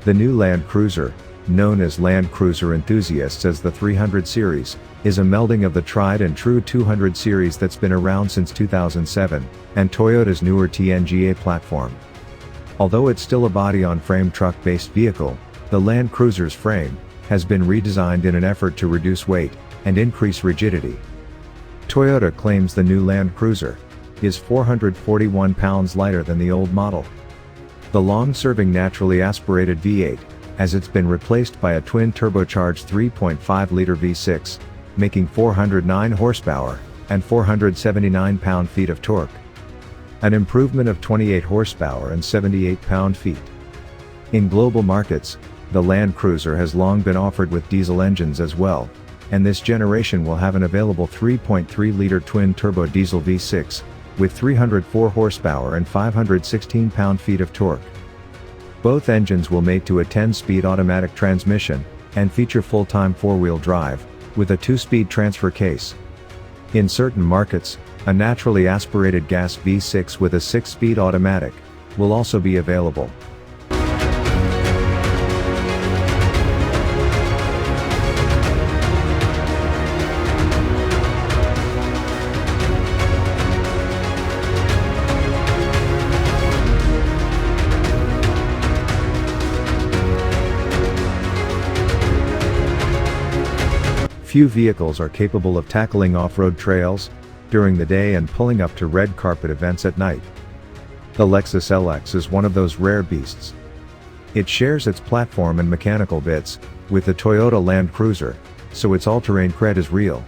The new Land Cruiser, known as Land Cruiser enthusiasts as the 300 series, is a melding of the tried and true 200 series that's been around since 2007, and Toyota's newer TNGA platform. Although it's still a body-on-frame truck-based vehicle, the Land Cruiser's frame has been redesigned in an effort to reduce weight and increase rigidity. Toyota claims the new Land Cruiser is 441 pounds lighter than the old model. The long-serving naturally aspirated V8, as it's been replaced by a twin-turbocharged 3.5-liter V6, making 409 horsepower and 479 pound-feet of torque. An improvement of 28 horsepower and 78 pound-feet. In global markets, the Land Cruiser has long been offered with diesel engines as well, and this generation will have an available 3.3-liter twin-turbo diesel V6, with 304 horsepower and 516 pound-feet of torque. Both engines will mate to a 10-speed automatic transmission, and feature full-time four-wheel drive, with a 2-speed transfer case. In certain markets, a naturally aspirated gas V6 with a 6-speed automatic will also be available. Few vehicles are capable of tackling off-road trails during the day and pulling up to red carpet events at night. The Lexus LX is one of those rare beasts. It shares its platform and mechanical bits with the Toyota Land Cruiser, so its all-terrain cred is real.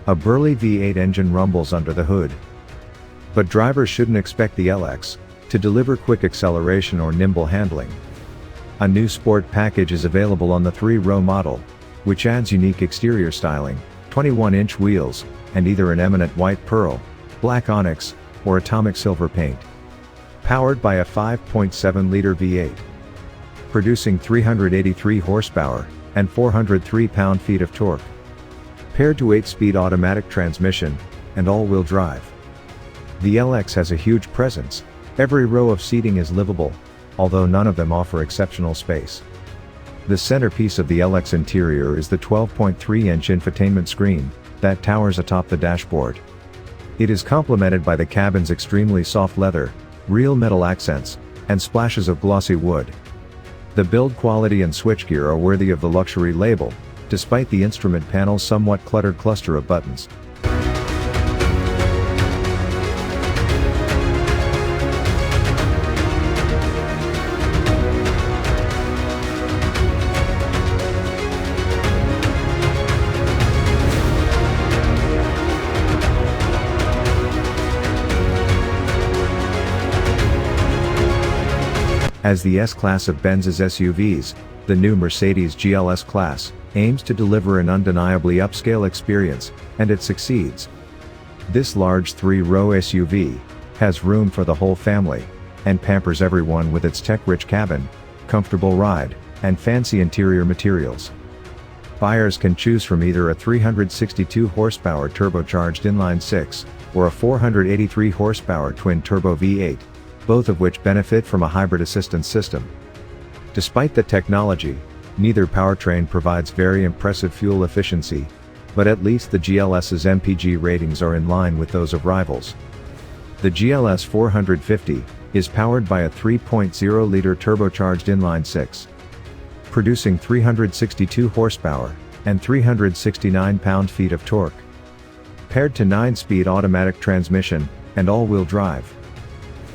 A burly V8 engine rumbles under the hood. But drivers shouldn't expect the LX to deliver quick acceleration or nimble handling. A new sport package is available on the 3-row model, which adds unique exterior styling, 21-inch wheels, and either an eminent white pearl, black onyx, or atomic silver paint. Powered by a 5.7-liter V8. Producing 383 horsepower, and 403 pound-feet of torque. Paired to 8-speed automatic transmission, and all-wheel drive. The LX has a huge presence. Every row of seating is livable, although none of them offer exceptional space. The centerpiece of the LX interior is the 12.3-inch infotainment screen that towers atop the dashboard. It is complemented by the cabin's extremely soft leather, real metal accents, and splashes of glossy wood. The build quality and switchgear are worthy of the luxury label, despite the instrument panel's somewhat cluttered cluster of buttons. As the S-Class of Benz's SUVs, the new Mercedes GLS Class aims to deliver an undeniably upscale experience, and it succeeds. This large 3-row SUV has room for the whole family, and pampers everyone with its tech-rich cabin, comfortable ride, and fancy interior materials. Buyers can choose from either a 362 horsepower turbocharged inline-6, or a 483 horsepower twin-turbo V8. Both of which benefit from a hybrid assistance system. Despite the technology, neither powertrain provides very impressive fuel efficiency, but at least the GLS's MPG ratings are in line with those of rivals. The GLS 450 is powered by a 3.0-liter turbocharged inline-6, producing 362 horsepower and 369 pound-feet of torque. Paired to 9-speed automatic transmission and all-wheel drive.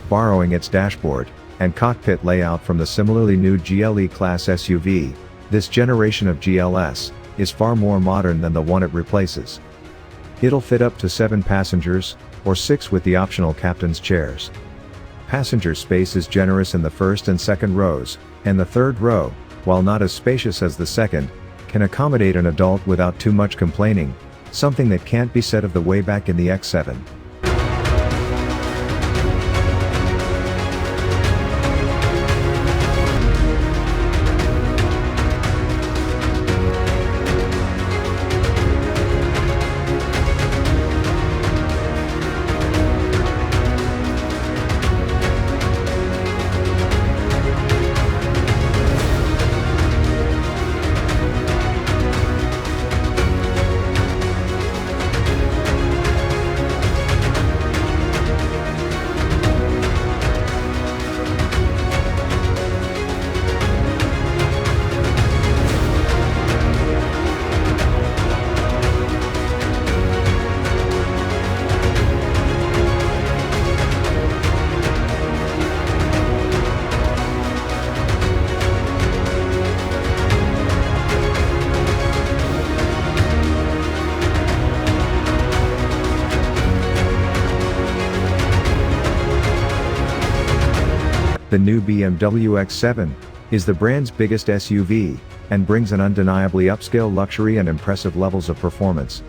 Borrowing its dashboard and cockpit layout from the similarly new GLE Class SUV, this generation of GLS is far more modern than the one it replaces. It'll fit up to 7 passengers, or 6 with the optional captain's chairs. Passenger space is generous in the first and second rows, and the third row, while not as spacious as the second, can accommodate an adult without too much complaining, something that can't be said of the way back in the X7. The new BMW X7 is the brand's biggest SUV, and brings an undeniably upscale luxury and impressive levels of performance.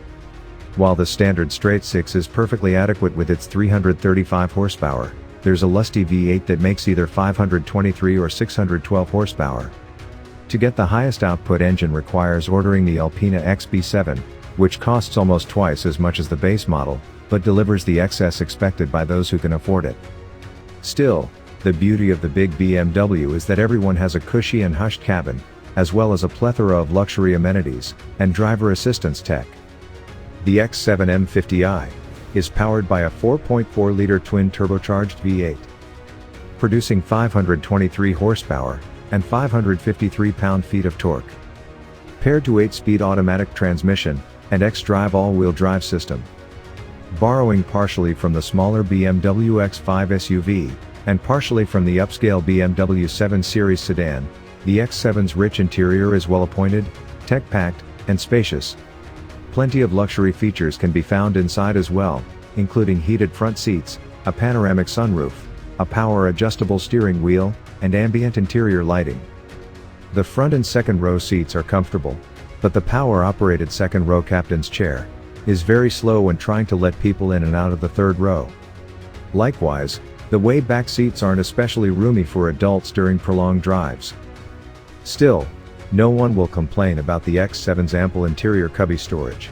While the standard straight six is perfectly adequate with its 335 horsepower, there's a lusty V8 that makes either 523 or 612 horsepower. To get the highest output engine requires ordering the Alpina XB7, which costs almost twice as much as the base model, but delivers the excess expected by those who can afford it. Still, the beauty of the big BMW is that everyone has a cushy and hushed cabin, as well as a plethora of luxury amenities, and driver assistance tech. The X7 M50i is powered by a 4.4-liter twin-turbocharged V8, producing 523 horsepower, and 553 pound-feet of torque. Paired to 8-speed automatic transmission, and xDrive all-wheel drive system. Borrowing partially from the smaller BMW X5 SUV, and partially from the upscale BMW 7 Series sedan, the X7's rich interior is well-appointed, tech-packed, and spacious. Plenty of luxury features can be found inside as well, including heated front seats, a panoramic sunroof, a power-adjustable steering wheel, and ambient interior lighting. The front and second row seats are comfortable, but the power-operated second row captain's chair is very slow when trying to let people in and out of the third row. Likewise, the way back seats aren't especially roomy for adults during prolonged drives. Still, no one will complain about the X7's ample interior cubby storage.